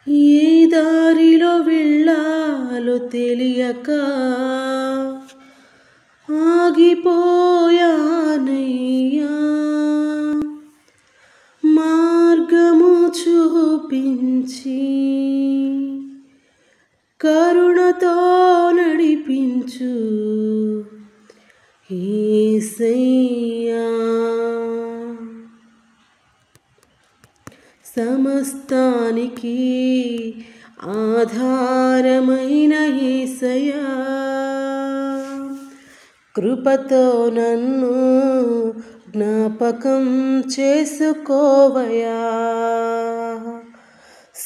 ఏ దారిలో వెళ్ళాలో తెలియక ఆగిపోయానయ్యా, మార్గము చూపించి కరుణతో నడిపించు యేసయ్యా. సమస్తానికి ఆధారమైన యేసయ్యా, కృపతో నన్ను జ్ఞాపకం చేసుకోవయా.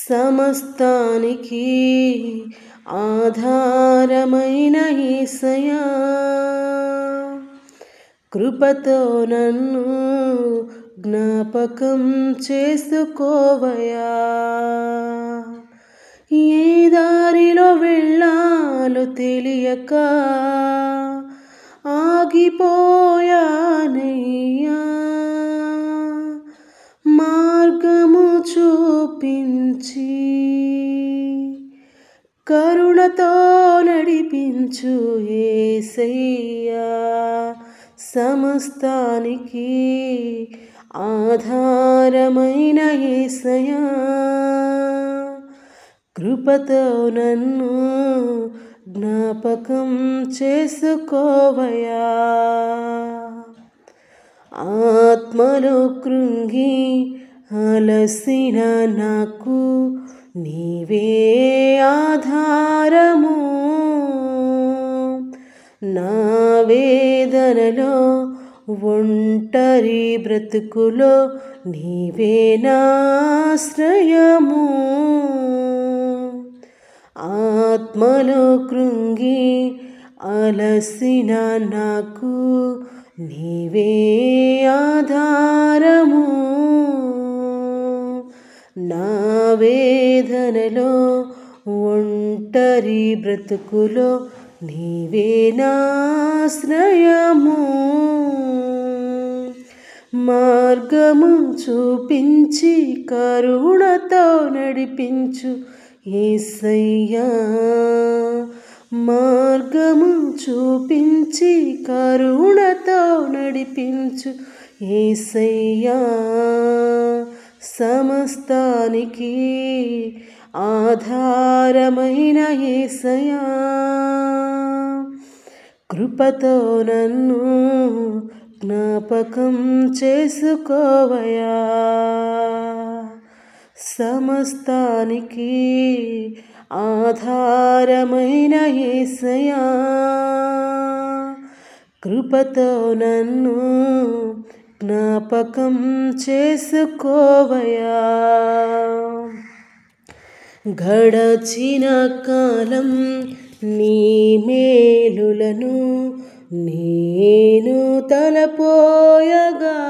సమస్తానికి ఆధారమైన యేసయ్యా, కృపతో నన్ను జ్ఞాపకం చేసుకోవయా. ఏ దారిలో వెళ్ళాలో తెలియక ఆగిపోయానయ్యా, మార్గము చూపించి కరుణతో నడిపించు యేసయ్యా. సమస్తానికి ఆధారమైన యేసయ్యా, కృపతో నన్ను జ్ఞాపకం చేసుకోవయా. ఆత్మలో కృంగి అలసిన నాకు నీవే ఆధారము, నా వేదనలో ఒంటరి బ్రతుకులో నీవే నాశ్రయము. ఆత్మలో కృంగి అలసిన నాకు నీవే ఆధారము, నా వేదనలో ఒంటరి బ్రతుకులో నీవే నాశ్రయము. మార్గము చూపించి కరుణతో నడిపించు యేసయ్యా, మార్గము చూపించి కరుణతో నడిపించు యేసయ్యా. సమస్తానికి ఆధారమైన యేసయ్యా, కృపతో నన్ను జ్ఞాపకం చేసుకోవయా. సమస్తానికి ఆధారమైన యేసయ్యా, కృపతో నన్ను జ్ఞాపకం చేసుకోవయా. గడచిన కాలం నీ మేలులను నేను తలపోయగా,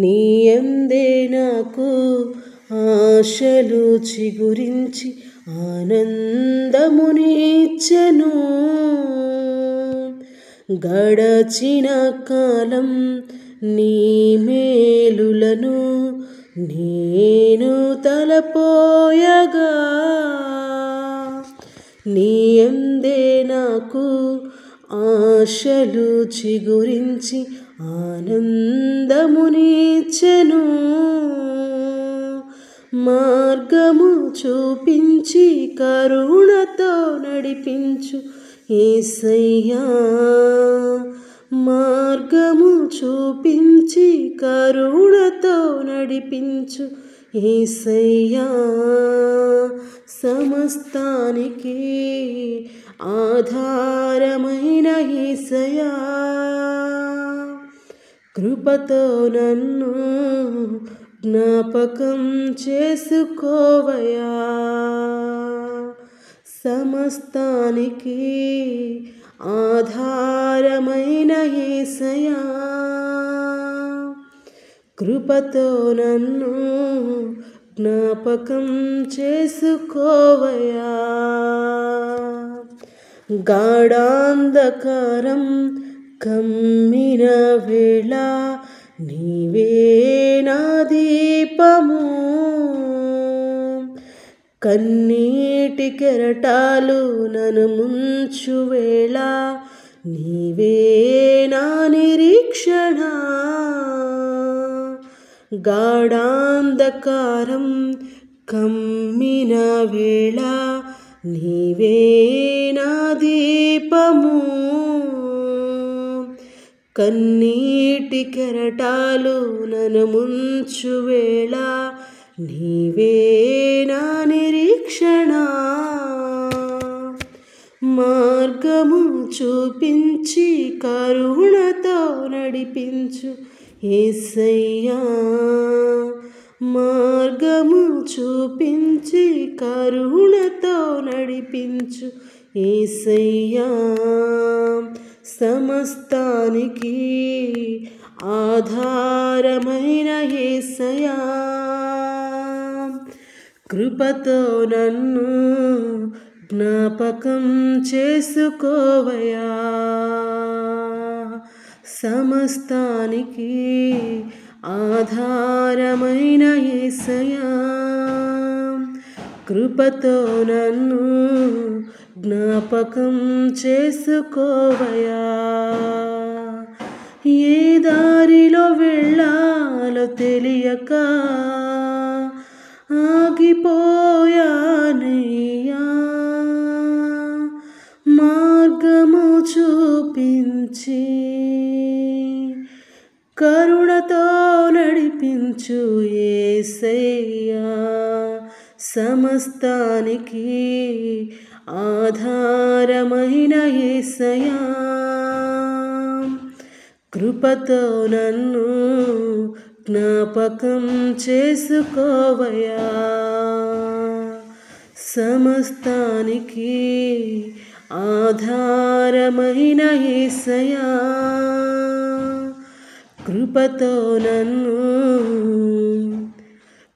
నీ యందే నాకు ఆశలు చిగురించి ఆనందమునిచ్చెను. గడచిన కాలం నీ మేలులను నేను తలపోయగా, నీ యందే నాకు ఆశలు చిగురించి ఆనందమునిచ్చెను. మార్గము చూపించి కరుణతో నడిపించు యేసయ్యా, మార్గము చూపించి కరుణతో నడిపించు యేసయ్యా. సమస్తానికి ఆధారమైన యేసయ్యా, కృపతో నన్ను జ్ఞాపకం చేసుకోవయా. సమస్తానికి ఆధారమైన యేసయ్యా, కృపతో నన్ను జ్ఞాపకం చేసుకోవయా. గాఢాంధకారం కమ్మిన వేళ నీవే నా దీపము, కన్నీటి కెరటాలు నన్ను ముంచు వేళ నీవే నా నిరీక్షణ. గాఢాంధకారం కమ్మిన వేళ నీవే నా దీపము. కన్నీటి కెరటాలు నన్ను ముంచు వేళ నీవే నా నిరీక్షణ. మార్గము చూపించి కరుణతో నడిపించు యేసయ్యా. మార్గము చూపించి కరుణతో నడిపించు యేసయ్యా. సమస్తానికి ఆధారమైన యేసయ్యా. కృపతో నన్ను జ్ఞాపకం చేసుకోవయ్యా. సమస్తానికి ఆధారమైన యేసయ్యా. కృపతో నన్ను జ్ఞాపకం చేసుకోవయ్యా. ఏ దారిలో వెళ్ళాలో తెలియక ఆగిపోయానయ్యా. మార్గము చూపించి కరుణతో నడిపించు యేసయ్యా. సమస్తానికి ఆధారమైన యేసయ్యా. కృపతో నన్ను జ్ఞాపకం చేసుకోవయ్యా. సమస్తానికి ఆధారమైన యేసయ్యా. కృపతో నన్ను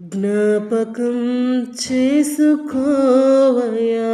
జ్ఞాపకం చేసుకోవయ్యా.